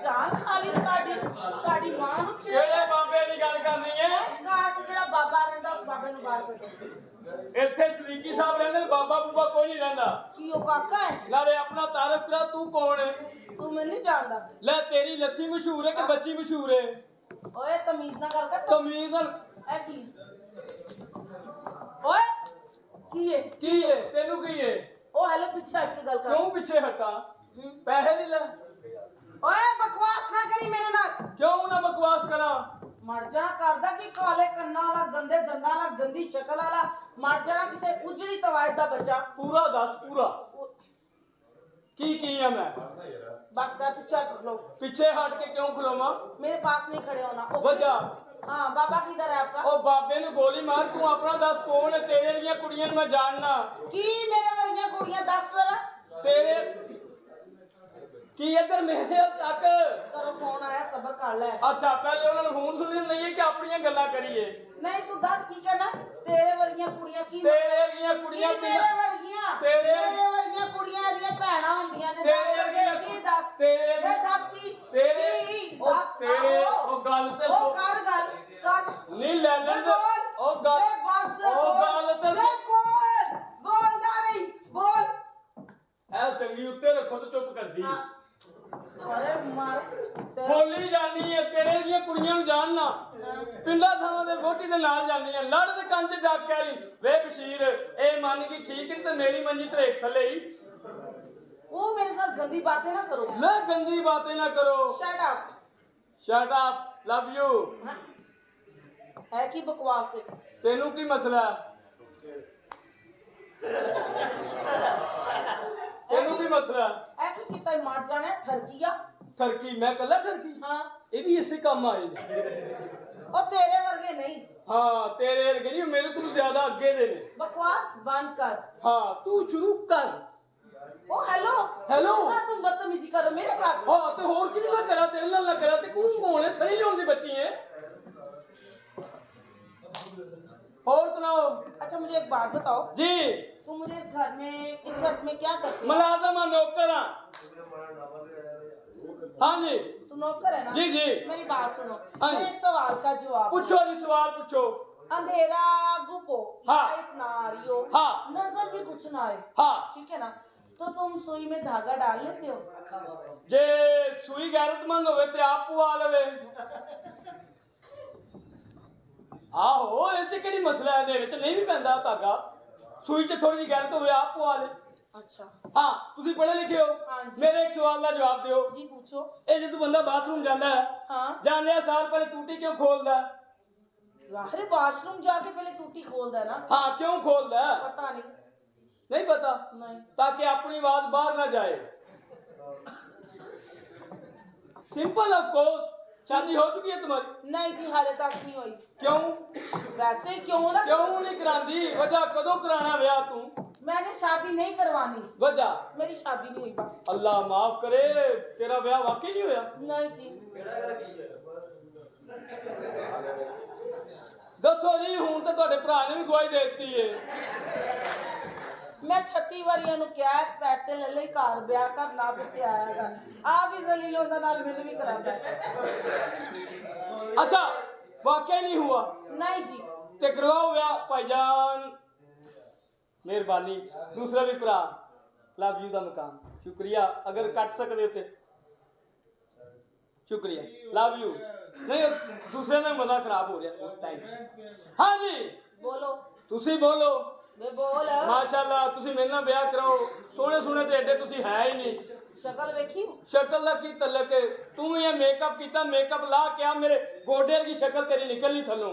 जान खाली साडी साडी मां नु ਕਿਹੜੇ ਬਾਬੇ ਦੀ ਗੱਲ ਕਰਨੀ ਹੈ? इस घर च जेड़ा बाबा रहंदा उस बाबे नु बाहर कढो। ਇੱਥੇ ਸਰੀਕੀ ਸਾਹਿਬ ਰਹਿੰਦੇ ਨੇ, ਬਾਬਾ ਬੂਬਾ ਕੋਈ ਨਹੀਂ ਰਹਿੰਦਾ। की ओ काका है? ਨਾਲੇ ਆਪਣਾ ਤਾਰਫ ਕਰਾ, ਤੂੰ ਕੌਣ ਹੈ? तू मैं नहीं जानदा। ਲੈ ਤੇਰੀ ਲੱਸੀ ਮਸ਼ਹੂਰ ਹੈ ਕਿ ਬੱਚੀ ਮਸ਼ਹੂਰ ਹੈ? ओए तमीज ना गल कर। ਤਮੀਜ਼ ਨਾਲ ए की ओए की है? ਕੀ ਹੈ? ਤੈਨੂੰ ਕੀ ਹੈ? ओ हेलो पीछे हट के गल कर। ਕਿਉਂ ਪਿੱਛੇ ਹਟਾ? ਪੈਸੇ ਨਹੀਂ ਲੈ। ओए बकवास ना करी मेरे नाल। ਕਿਉਂ ਨਾ ਬਕਵਾਸ ਕਰਾਂ? मर जाना करदा कि काले कन्ना वाला गंदे दंदा वाला गंदी शक्ल वाला मर जाना किसे उजड़ी तवाज दा बच्चा। ਪੂਰਾ ਦੱਸ ਪੂਰਾ ਕੀ ਹੈ ਮੈਂ? बस कर पीछे हट लो। ਪਿੱਛੇ ਹਟ ਕੇ ਕਿਉਂ ਖਲੋਵਾਂ? मेरे पास नहीं खड़े होना। ओ ਵਜ੍ਹਾ हाँ बाबा किधर है आपका? ਉਹ ਬਾਬੇ ਨੂੰ ਗੋਲੀ ਮਾਰ। ਤੂੰ ਆਪਣਾ ਦੱਸ ਕੌਣ ਹੈ? ਤੇਰੇ ਵਰਗੀਆਂ ਕੁੜੀਆਂ ਨੂੰ ਮੈਂ ਜਾਣਨਾ। की मेरे वर्गियां कुड़ियां दस जरा ਤੇਰੇ ਕੀ ਇੱਧਰ ਮੇਰੇ ਤੱਕ? करो फोन आया सबर कर ले। ਅੱਛਾ ਪਹਿਲੇ ਉਹਨਾਂ ਨੂੰ ਫੋਨ ਸੁਣਨ ਲਈਏ ਕਿ ਆਪਣੀਆਂ ਗੱਲਾਂ ਕਰੀਏ? नहीं तू दस की कहना तेरे वर्गियां कुड़ियां की ਤੇਰੇ ਵਰਗੀਆਂ ਕੁੜੀਆਂ मेरे वर्गियां तेरे- मेरे वर्गियां कुड़ियां ਦੀਆਂ ਭੈਣਾਂ ਹੁੰਦੀਆਂ ਨੇ। ਤੇਰੇ ਵਰਗੀਆਂ ਕੀ ਦੱਸ ਤੇਰੇ ਵੇ ਦੱਸ ਕੀ ਤੇਰੇ ਕੀ ਉਹ ਦੱਸ ਤੇਰੇ ਆਹੋ। ਉਹ ਗੱਲ ਤੇ ਉਹ ਕਰ ਗੱਲ ਕਰ ਨਹੀਂ ਲੈ ਲੈਣ ਦੇ। ਉਹ ਗੱਲ ਵੇ ਬਸ ਉਹ ਗੱਲ ਤੇ ਵੇ ਬੋਲ ਬੋਲਦਾ ਨਹੀਂ ਬੋਲ। ਐ ਚੰਗੀ ਉੱਤੇ ਰੱਖੋ ਤੇ ਚੁੱਪ ਕਰਦੀ। ਹਾਂ। ਅਰੇ ਮਾਰ ਬੋਲੀ ਜਾਨੀ ਹੈ। ਤੇਰੇ ਦੀਆਂ ਕੁੜੀਆਂ ਨੂੰ ਜਾਣਨਾ। ਪਿੰਡਾਂ ਥਾਵਾਂ ਦੇ ਵੋਟੀ ਦੇ ਨਾਲ ਜਾਂਦੀਆਂ। ਲੜ ਦੇ ਕੰਨ 'ਚ ਜਾ ਕੇ ਰਹੀ ਵੇ ਬਸ਼ੀਰ ਇਹ ਮੰਨ ਗਈ ਠੀਕ ਨਹੀਂ ਤੇ ਮੇਰੀ ਮੰਜੀ ਧਰੇਕ ਥੱਲੇ ਹੀ। वो मेरे साथ गंदी बातें ना करो। ਲੈ ਗੰਦੀ ਬਾतें ਨਾ ਕਰੋ। Shut up shut up love you. है की बकवास है। ਤੈਨੂੰ ਕੀ ਮਸਲਾ ਹੈ? ਤੈਨੂੰ ਕੀ ਮਸਲਾ ਹੈ? है की कितना मार जाने ठरकिया। ਠਰਕੀ ਮੈਂ ਕੱਲਾ ਠਰਕੀ? हाँ ਇਹ ਵੀ ਇਸੇ ਕੰਮ ਆਏ ਨੇ। और तेरे वर्गे नहीं। ਹਾਂ ਤੇਰੇ ਵਰਗੇ ਨਹੀਂ, ਮੇਰੇ ਤੋਂ ਜ਼ਿਆਦਾ ਅੱਗੇ ਦੇ ਨੇ। बकवास बंद कर। ਹਾਂ ਤੂੰ ਸ਼ੁਰੂ ਕਰ। ओ हेलो हेलो। तुम बदतमीजी करो मेरे साथ। ਹਾਂ ਤੇ ਹੋਰ ਕਿਹਦੇ ਨਾਲ ਕਰਾਂ? ਤੇਰੇ ਨਾਲ ਨਾ ਕਰਾਂ ਤੇ ਕੌਣ ਹੈ? ਸਹੀ ਲਿਆਉਣ ਦੀ ਬੱਚੀ ਹੈ। और सुनाओ। अच्छा मुझे एक बात बताओ जी तुम मुझे इस घर में क्या करते हो? मुलाजम नौकर हाँ। हाँ जी तुम नौकर है ना? जी जी मेरी बात सुनो। हाँ जी। मेरे सवाल का जवाब पूछो जी सवाल पूछो। अंधेरा गुपो हाँ। लाइट ना आ रही हो हाँ। नजर भी कुछ ना आए हाँ ठीक है ना तो तुम सुई में धागा डाल लेते हो? जे सुई गैरतमंद होवे ते आप पुआ लवे। आहो ਇਹ ਚ ਕਿਹੜੀ ਮਸਲਾ ਹੈ? ਇਹਦੇ ਵਿੱਚ ਨਹੀਂ ਵੀ ਪੈਂਦਾ ਧਾਗਾ। ਸੂਈ ਚ ਥੋੜੀ ਜਿਹੀ ਗੈਰਤ ਹੋਵੇ ਆਪ ਪੁਆ ਲੈ। अच्छा ਹਾਂ ਤੁਸੀਂ ਪੜ੍ਹੇ ਲਿਖੇ ਹੋ। हाँ जी। ਮੇਰੇ ਇੱਕ ਸਵਾਲ ਦਾ ਜਵਾਬ ਦਿਓ। जी पूछो। ਇਹ ਜਦੋਂ ਬੰਦਾ ਬਾਥਰੂਮ ਜਾਂਦਾ ਹੈ हाँ ਜਾਂਦਿਆਂ ਸਾਰ ਪਹਿਲੇ ਟੂਟੀ ਕਿਉਂ ਖੋਲਦਾ ਹੈ? अरे वॉशरूम जाके पहले टूटी खोलता है ना। ਹਾਂ ਕਿਉਂ ਖੋਲਦਾ ਹੈ? पता नहीं नहीं पता? नहीं ताकि अपनी बात बाहर ना जाए। Simple of course. शादी हो चुकी है तुम्हारी? नहीं जी हाले तक नहीं हुई। क्यों? वैसे ही क्यों ना क्यों नहीं करांदी? वजह कदों कराना ब्याह तू? मैंने शादी नहीं करवानी। वजह? मेरी शादी नहीं हुई बस। अल्लाह माफ करे तेरा ब्याह वाकई नहीं होया? नहीं जी दसो जी हूं तो तुहाडे भरा ने भी गवाही दे दी है। मैं 36 वारियां नु क्या पैसे ले ले घर ब्याह करना पिछे आयागा आप भी जलील होंदा नाल मैनू भी करांदा। अच्छा वाकई नहीं हुआ? नहीं जी ते करवाओ ब्याह भाईजान। मेहरबानी। दूसरा भी भरा लव यू दा मकाम शुक्रिया। अगर कट सकते हो ते शुक्रिया लव यू। नहीं दूसरे में मजा खराब हो गया। Thank you. हाँ जी बोलो तुसी बोलो। वे बोल माशाल्लाह तुसी मेरे नाल ब्याह कराओ। सोने सोने ते एडे तुसी है ही नहीं। शक्ल वेखी शक्ल दा की तलक है? तू ये मेकअप कीता मेकअप ला के आ मेरे गोडे की शक्ल तेरी निकलनी थलों।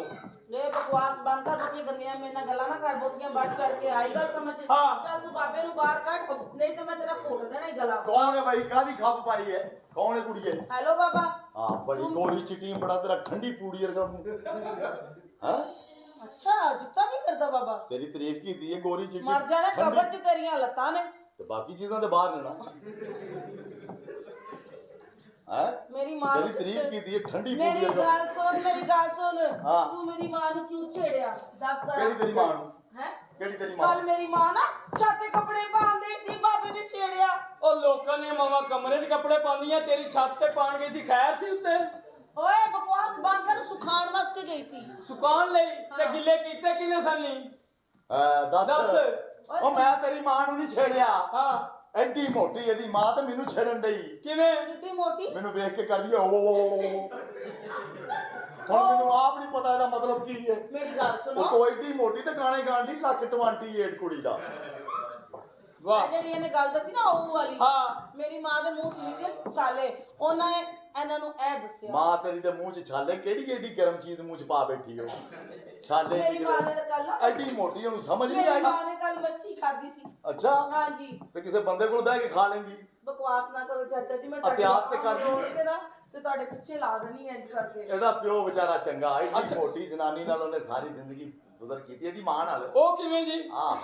ले बकवास बंद कर बोतियां गंदियां मेरे नाल गल्लां ना कर बोतियां बढ़ चढ़ के आई गल समझ। हाँ। चल तू बाबे नु बाहर कट नहीं तो मैं तेरा फोड़ देना ही गला। कौन है भाई? कादी खप पाई है? कौन है कुड़िए? हेलो बाबा। हाँ बड़ी गोरी चिट्टी बड़ा तेरा ठंडी पूड़ी रखा मुंह। हाँ अच्छा जुत्ता नहीं करता बाबा? तेरी तारीफ की थी ये गोरी चिट्टी मर जाने ठंडी। कब्र च तेरियां लत्तां ने ते बाकी चीज़ां ते बाहर ने ना। हैं? मेरी मां तेरी तारीफ की थी ये ठंडी मेरी पूड़ी रखा। मेरी गाल सुन हाँ। तू मेरी मां नु क्यों छेड़िया दस कर। केड़ी तेरी मां नू? हैं केड़ी तेरी मां? कल मेरी मां ना छाते कपड़े पांदे सी बाबे ने छेड़िया ਛੇੜਿਆ? ਉਹ ਲੋਕਾਂ ਦੀਆਂ ਮਾਵਾਂ ਕਮਰੇ 'ਚ ਕੱਪੜੇ ਪਾਉਂਦੀਆਂ, ਤੇਰੀ ਛੱਤ ਤੇ ਪਾਣ ਗਈ ਸੀ, ਖੈਰ ਸੀ ਉੱਤੇ ਓਏ ਬਕਵਾਸ ਬੰਦ ਕਰ, ਸੁਖਾਣ ਵਾਸਤੇ ਗਈ ਸੀ। ਸੁਕਾਉਣ ਲਈ ਤੇ ਗਿੱਲੇ ਕੀਤੇ ਕਿਨੇ ਸਾਨੀ? ਦੱਸ ਦੱਸ। ਉਹ ਮੈਂ ਤੇਰੀ ਮਾਂ ਨੂੰ ਨਹੀਂ ਛੇੜਿਆ। ਹਾਂ ਐਡੀ ਮੋਟੀ ਇਹਦੀ ਮਾਂ ਤੇ ਮੈਨੂੰ ਛੇੜਨ ਡਈ। ਕਿਵੇਂ? ਕਿੱਡੀ ਮੋਟੀ? ਮੈਨੂੰ ਵੇਖ ਕੇ ਕਰਦੀ ਓ ਹੁਣ ਮੈਨੂੰ ਆਪ ਨਹੀਂ ਪਤਾ ਇਹਦਾ ਮਤਲਬ ਕੀ ਹੈ। ਮੇਰੀ ਗੱਲ ਉਹ ਸੁਣੋ, ਤੋਂ ਐਡੀ ਮੋਟੀ ਤੇ ਗਾਣੇ ਗਾਂਦੀ ਲੱਕ 28 ਕੁੜੀ ਦਾ। ਵਾਹ ਜਿਹੜੀ ਇਹਨੇ ਗੱਲ ਦੱਸੀ ਨਾ ਉਹ ਵਾਲੀ, ਹਾਂ ਮੇਰੀ ਮਾਂ ਦੇ ਮੂੰਹ 'ਚ ਨਿਕਲੇ ਛਾਲੇ, ਉਹਨਾਂ ਨੇ ਇਹਨਾਂ ਨੂੰ ਇਹ ਦੱਸਿਆ। ਮਾਂ ਤੇਰੀ ਦੇ ਮੂੰਹ 'ਚ ਛਾਲੇ, ਕਿਹੜੀ ਏਡੀ ਗਰਮ ਚੀਜ਼ ਮੂੰਹ 'ਚ ਪਾ ਬੈਠੀ ਹੋ? ਛਾਲੇ ਮੇਰੀ ਮਾਂ ਨੇ ਕੱਲ ਐਡੀ ਮੋਟੀ, ਉਹਨੂੰ ਸਮਝ ਨਹੀਂ ਮੇਰੀ ਆਈ। ਮਾਂ ਨੇ ਕੱਲ ਮੱਛੀ ਖਾਧੀ ਸੀ। ਅੱਛਾ, ਹਾਂਜੀ। ਤੇ ਕਿਸੇ ਬੰਦੇ ਕੋਲ ਬਹਿ ਕੇ ਖਾ ਲੈਂਦੀ। ਬਕਵਾਸ ਨਾ ਕਰੋ ਚਾਚਾ ਜੀ, ਮੈਂ ਅਤਿਆਤ ਤੇ ਕਰਦੀ। ਤੋੜ ਕੇ ਨਾ ਤੇ ਤੁਹਾਡੇ ਪਿੱਛੇ ਲਾ ਦੇਣੀ ਇੰਜ ਕਰਕੇ। ਇਹਦਾ ਪਿਓ ਵਿਚਾਰਾ ਚੰਗਾ, ਐਡੀ ਅੱਛਾ। ਮੋਟੀ ਜਨਾਨੀ ਨਾਲ ਉਹਨੇ ਸਾਰੀ ਜ਼ਿੰਦਗੀ ਗੁਜ਼ਰ ਕੀਤੀ। ਇਹਦੀ ਮਾਂ ਨਾਲ ਉਹ ਕਿਵੇਂ ਜੀ? ਆਹ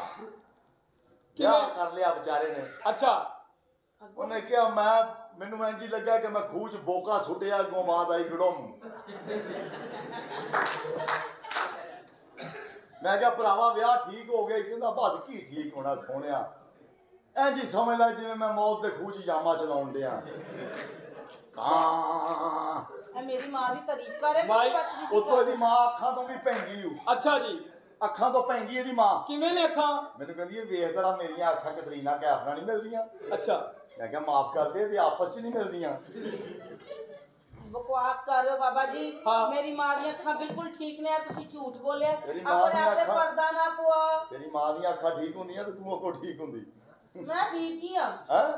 ਵਿਆਹ ਕਰ ਲਿਆ ਵਿਚਾਰੇ ਨੇ। ਅੱਛਾ ਉਹਨੇ ਕਿਹਾ ਮੈਨੂੰ ਇੰਜ ਹੀ ਲੱਗਾ ਕਿ ਮੈਂ ਖੂਹ 'ਚ ਬੋਕਾ ਸੁੱਟਿਆ, ਗੋਮਾਦ ਆਈ ਗੜਮ। ਮੈਂ ਕਿਹਾ ਭਰਾਵਾ ਵਿਆਹ ਠੀਕ ਹੋ ਗਿਆ। ਕਹਿੰਦਾ ਬਸ ਕੀ ਠੀਕ ਹੋਣਾ ਸੋਹਣਿਆ, ਇੰਜ ਹੀ ਸਮਝ ਲੈ ਜਿਵੇਂ ਮੈਂ ਮੌਤ ਦੇ ਖੂਹ 'ਚ ਜਾਮਾ ਚਲਾਉਣ ਡਿਆ। ਕਾਂ ਇਹ ਮੇਰੀ ਮਾਂ ਦੀ ਤਾਰੀਫ ਕਰੇ। ਮਾਈ, ਉਤੋਂ ਇਹਦੀ ਮਾਂ ਅੱਖਾਂ ਤੋਂ ਵੀ ਭੈਂਗੀ ਹੂ। ਅੱਛਾ ਜੀ, ਅੱਖਾਂ ਤੋਂ ਭੈਂਗੀ ਇਹਦੀ ਮਾਂ। ਕਿਵੇਂ ਨੇ ਅੱਖਾਂ? ਮੈਨੂੰ ਕਹਿੰਦੀ ਇਹ ਵੇਖ ਤੇਰਾ ਮੇਰੀਆਂ ਅੱਖਾਂ ਕਤਰੀਨਾ ਕੈਫ ਨਾਲ ਨਹੀਂ ਮਿਲਦੀਆਂ। ਅੱਛਾ ਮੈਂ ਕਿਹਾ ਮਾਫ ਕਰ ਦੇ, ਤੇ ਆਪਸ 'ਚ ਨਹੀਂ ਮਿਲਦੀਆਂ। ਬਕਵਾਸ ਕਰ ਰਹੇ ਹੋ ਬਾਬਾ ਜੀ। ਹਾਂ। ਮੇਰੀ ਮਾਂ ਦੀਆਂ ਅੱਖਾਂ ਬਿਲਕੁਲ ਠੀਕ ਨੇ, ਤੁਸੀਂ ਝੂਠ ਬੋਲਿਆ। ਤੇਰੀ ਮਾਂ ਆਪਣੇ ਦੀਆਂ ਆਪ ਤੇ ਅੱਖਾਂ- ਪਰਦਾ ਨਾ ਪਵਾ। ਤੇਰੀ ਮਾਂ ਦੀਆਂ ਅੱਖਾਂ ਠੀਕ ਹੁੰਦੀਆਂ ਤੇ ਤੂੰ ਅੱਗੋਂ ਠੀਕ ਹੁੰਦੀ। ਮੈਂ ਠੀਕ ਹੀ ਆ। ਹੈਂ?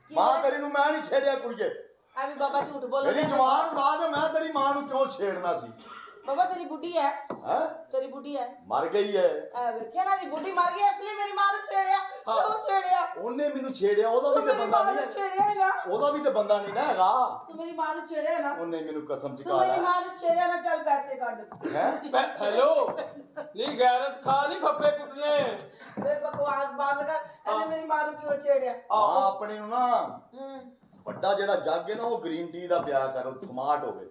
ਕੀ ਮਾਂ ਮੈਂ- ਤੇਰੀ ਨੂੰ ਮੈਂ ਨਹੀਂ ਛੇੜਿਆ ਕੁੜੀਏ। ਐ ਵੀ ਬਾਬਾ ਝੂਠ ਬੋਲ ਮੇਰੀ ਜਵਾਨ ਉਡਾ ਦੇ, ਮੈਂ ਤੇਰੀ ਮਾਂ ਨੂੰ ਕਿਉਂ ਛੇੜਨਾ ਸੀ? ਬਾਬਾ ਤੇਰੀ ਬੁੱਢੀ ਹੈ, ਹੈ ਤੇਰੀ ਬੁੱਢੀ ਹੈ। ਮਰ ਗਈ ਹੈ। ਐ ਵੇਖਿਆ ਨਾ, ਦੀ ਬੁੱਢੀ ਮਰ ਗਈ, ਇਸ ਲਈ ਮੇਰੀ ਮਾਂ ਨੂੰ ਛੇੜਿਆ। ਕਿਉਂ ਛੇੜਿਆ? ਉਹਨੇ ਮੈਨੂੰ ਛੇੜਿਆ, ਉਹਦਾ ਤੂੰ ਵੀ ਤੇ ਮੇਰੀ ਬੰਦਾ ਮਾਂ ਨਹੀਂ ਨੂੰ ਹੈ। ਛੇੜਿਆ ਹੈ ਨਾ। ਉਹਦਾ ਵੀ ਤੇ ਬੰਦਾ ਨਹੀਂ ਨਾ ਹੈਗਾ। ਤੂੰ ਮੇਰੀ ਮਾਂ ਨੂੰ ਛੇੜਿਆ ਨਾ। ਉਹਨੇ ਮੈਨੂੰ ਕਸਮ ਤੂੰ ਚਕਾ ਮੇਰੀ ਲਿਆ ਮਾਂ ਨੂੰ ਛੇੜਿਆ ਨਾ, ਚੱਲ ਪੈਸੇ ਕੱਢ। ਹੈ। ਹੈਲੋ ਨਹੀਂ ਗੈਰਤ ਖਾ ਨਹੀਂ ਫੱਫੇ ਕੁੱਟਨੇ। ਵੇ ਬਕਵਾਸ ਬੰਦ ਕਰ। ਇਹਨੇ ਮੇਰੀ ਮਾਂ ਨੂੰ ਕਿਉਂ ਛੇੜਿਆ? ਮਾਂ ਆਪਣੀ ਨੂੰ ਨਾ ਹੂੰ। ਵੱਡਾ ਜਿਹੜਾ ਜੱਗ ਹੈ ਨਾ, ਉਹ ਗ੍ਰੀਨ ਟੀ ਦਾ ਪਿਆ ਕਰੋ, ਸਮਾਰਟ ਹੋਵੇ।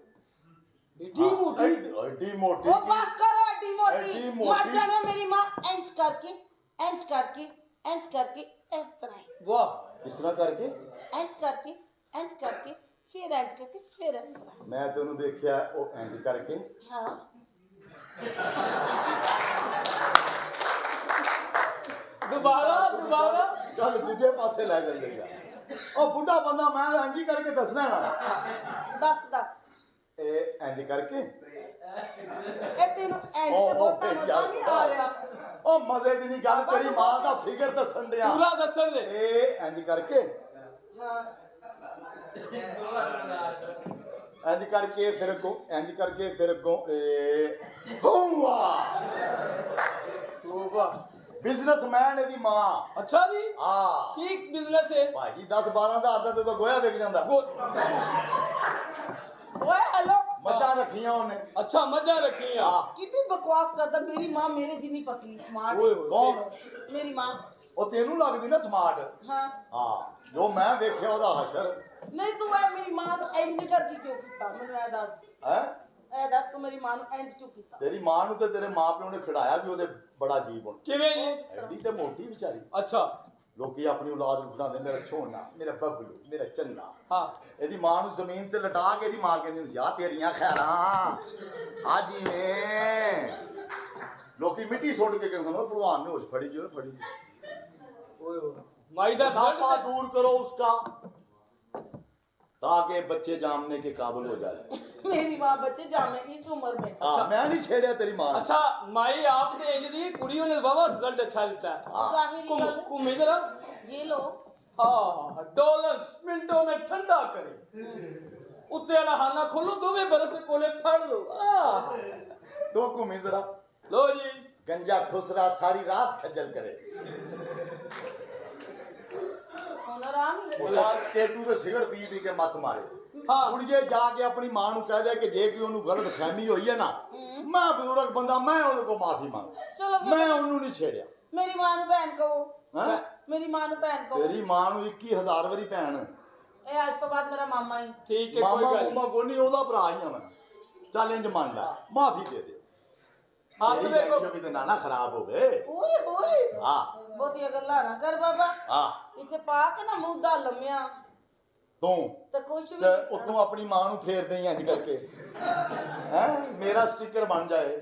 ਏਡੀ ਮੋਟੀ? ਐਡੀ ਮੋਟੀ ਉਹ ਬਸ ਕਰੋ, ਐਡੀ ਐਡੀ ਮੋਟੀ ਮੋਟੀ। ਮਰ ਜਾਣੇ। ਮੇਰੀ ਮਾਂ ਇੰਜ ਕਰਕੇ ਇੰਜ ਕਰਕੇ ਇੰਜ ਕਰਕੇ ਇਸ ਤਰ੍ਹਾਂ ਹੀ, ਵਾਹ ਇਸ ਤਰ੍ਹਾਂ ਕਰਕੇ। ਇੰਜ ਕਰਕੇ ਇੰਜ ਕਰਕੇ ਫਿਰ ਇੰਜ ਕਰਕੇ ਫਿਰ ਇਸ ਤਰ੍ਹਾਂ। ਮੈਂ ਤੇ ਉਹਨੂੰ ਦੇਖਿਆ, ਉਹ ਇੰਜ ਕਰਕੇ। ਹਾਂ। ਦੁਬਾਰਾ ਗੱਲ ਦੂਜੇ ਪਾਸੇ ਲੈ ਜਾਂਦੇ। ਉਹ ਬੁੱਢਾ ਬੰਦਾ, ਮੈਂ ਇੰਜ ਹੀ ਕਰਕੇ ਦੱਸਣਾ ਨਾ। ਦੱਸ ਦੱਸ। ਇਹ ਇੰਜ ਕਰਕੇ। ਇਹ ਤੈਨੂੰ ਇੰਜ ਤੇ ਬਹੁਤਾ ਮਜ਼ਾ ਨਹੀਂ ਆ ਰਿਹਾ। ਉਹ ਮਜ਼ੇ ਦੀ ਨਹੀਂ ਗੱਲ, ਤੇਰੀ ਮਾਂ ਦਾ ਫਿਗਰ ਦੱਸਣ ਡਿਆ। ਪੂਰਾ ਦੱਸਣ ਦੇ। ਇਹ ਇੰਜ ਕਰਕੇ, ਹਾਂ। ਇੰਜ ਕਰਕੇ ਫਿਰ ਅੱਗੋਂ, ਇੰਜ ਕਰਕੇ ਫਿਰ ਅੱਗੋਂ। ਇਹ ਹੋਵਾ ਤੋਬਾ। ਬਿਜ਼ਨਸਮੈਨ ਇਹਦੀ ਮਾਂ। ਅੱਛਾ ਜੀ, ਆ ਕੀ ਬਿਜ਼ਨਸ ਹੈ? ਭਾਜੀ 10-12 ਹਜ਼ਾਰ ਦਾ ਤੇ ਤਾਂ ਗੋਇਆ ਵਿਕ ਜਾਂਦਾ। ਓਏ ਹੈਲੋ। ਮੱਝਾਂ ਰੱਖੀਆਂ ਉਹਨੇ। ਅੱਛਾ ਮੱਝਾਂ ਰੱਖੀਆਂ। ਆ ਕਿੰਨੀ ਬਕਵਾਸ ਕਰਦਾ। ਮੇਰੀ ਮਾਂ ਮੇਰੇ ਜਿੰਨੀ ਪਤਲੀ ਸਮਾਰਟ। ਓਏ ਹੋਏ ਕੌਣ? ਮੇਰੀ ਮਾਂ। ਉਹ ਤੈਨੂੰ ਲੱਗਦੀ ਨਾ ਸਮਾਰਟ। ਹਾਂ। ਹਾਂ, ਜੋ ਮੈਂ ਵੇਖਿਆ ਉਹਦਾ ਹਸ਼ਰ ਨਹੀਂ ਤੂੰ ਐ ਮੇਰੀ ਮਾਂ ਨੂੰ ਇੰਜ ਕਰਕੇ ਕਿਉਂ ਕੀਤਾ? ਮੈਨੂੰ ਇਹ ਦੱਸ। ਹੈ। ਇਹ ਦੱਸ ਤੂੰ ਮੇਰੀ ਮਾਂ ਨੂੰ ਇੰਜ ਕਿਉਂ ਕੀਤਾ? ਤੇਰੀ ਮਾਂ ਨੂੰ ਤੇ ਤੇਰੇ ਮਾਪਿਓ ਨੇ ਖਿਡਾਇਆ ਵੀ ਉਹਦੇ ਬੜਾ ਜੀਬ ਹੁਣ। ਕਿਵੇਂ ਜੀ? ਐਡੀ ਤੇ ਮੋਟੀ ਵਿਚਾਰੀ। ਅੱਛਾ ਲੋਕੀ ਆਪਣੀ ਔਲਾਦ ਨੂੰ ਖਿਡਾਉਂਦੇ, ਮੇਰਾ ਛੋਨਾ, ਮੇਰਾ ਬੱਬਲੂ, ਮੇਰਾ ਚੰਦਾ। ਹਾਂ ਇਹਦੀ ਮਾਂ ਨੂੰ ਜ਼ਮੀਨ ਤੇ ਲਟਾ ਕੇ ਇਹਦੀ ਮਾਂ ਕਹਿੰਦੀ ਹੁੰਦੀ ਸੀ, ਆ ਤੇਰੀਆਂ ਖੈਰਾਂ ਆ ਜਿਵੇਂ। ਲੋਕੀ ਮਿੱਟੀ ਸੁੱਟ ਕੇ ਕਹਿੰਦੇ ਨੇ ਭਲਵਾਨ ਨੇ ਹੋਸ਼ ਫੜੀ ਜੀ, ਫੜੀ ਜੀ। ਓਏ ਹੋਏ ਮਾਈ ਦਾ मोटापा दूर करो उसका ताकि बच्चे जानने के काबिल हो जाए। मेरी माँ बच्चे जामे इस उम्र में। हाँ, मैं नहीं छेड़िया तेरी माँ। अच्छा माई आपने इंज दी कुड़ियों ने बाबा रिजल्ट अच्छा देता है। हाँ। जाहिर ही गल। घूमी जरा। ये लो। हाँ डॉलर मिनटों में ठंडा करे। उत्ते वाला खाना खोलो, दोवे बर्फ के कोले फाड़ लो। तो घूमी जरा। लो जी। गंजा खुसरा सारी रात खज्जल करे। केटू तो सिगरेट पी पी के मत मारे। हाँ। कुड़िए जाके अपनी मां नू कह दे कि जे कोई ओनू गलत फहमी हुई है ना, मैं बुजुर्ग बंदा, मैं ओदे को माफी मांग। चलो मैं ओनू नहीं छेड़िया। मेरी मां नू भैन कहो। हैं? मेरी मां नू भैन कहो। तेरी मां नू 21,000 वारी भैन। ए आज तो बाद मेरा मामा ही। ठीक है कोई मामा गल मामा कोनी, ओदा भरा ही हां मैं। चल इंज मान ला, माफी दे दे। ਹੱਥ ਤੇਰੀ ਵੇਖੋ। ਬੈਂਕ ਵੀ ਤੇ ਨਾ ਖਰਾਬ ਹੋਵੇ ਓਏ ਹੋਏ ਹਾਂ ਬਹੁਤੀਆਂ ਗੱਲਾਂ ਨਾ ਕਰ ਬਾਬਾ ਹਾਂ ਇੱਥੇ ਪਾ ਕੇ ਨਾ ਮੁੱਦਾ ਲੰਮਿਆ ਤੂੰ ਤੇ ਕੁਛ ਵੀ ਤੇ ਉੱਤੋਂ ਆਪਣੀ ਮਾਂ ਨੂੰ ਫੇਰ ਦੇਈ ਇੰਜ ਕਰਕੇ ਹੈ ਮੇਰਾ ਸਟicker ਬਣ ਜਾਏ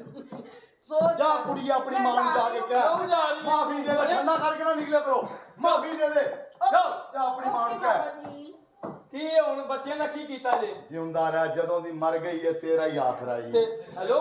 ਸੋਚ ਜਾ ਕੁੜੀ ਆਪਣੀ ਮਾਂ ਨੂੰ ਜਾ ਕੇ ਕਿਉਂ ਕਹਿ ਜਾ ਰਹੀ ਹੈ? ਮਾਫੀ ਦੇ ਦੇ ਠੰਡਾ ਕਰਕੇ ਨਾ ਨਿਕਲਿਆ ਕਰੋ ਮਾਫੀ ਦੇ ਦੇ ਜਾਓ। ਜਾ ਆਪਣੀ ਮਾਂ ਨੂੰ ਕਹਿ ਕੀ ਇਹ ਹੁਣ ਬੱਚਿਆਂ ਦਾ ਕੀ ਕੀਤਾ ਜੇ ਜਿਉਂਦਾ ਰਹਿ ਜਦੋਂ ਦੀ ਮਰ ਗਈ ਹੈ ਤੇਰਾ ਹੀ ਆਸਰਾ ਜੀ ਤੇ ਹੈਲੋ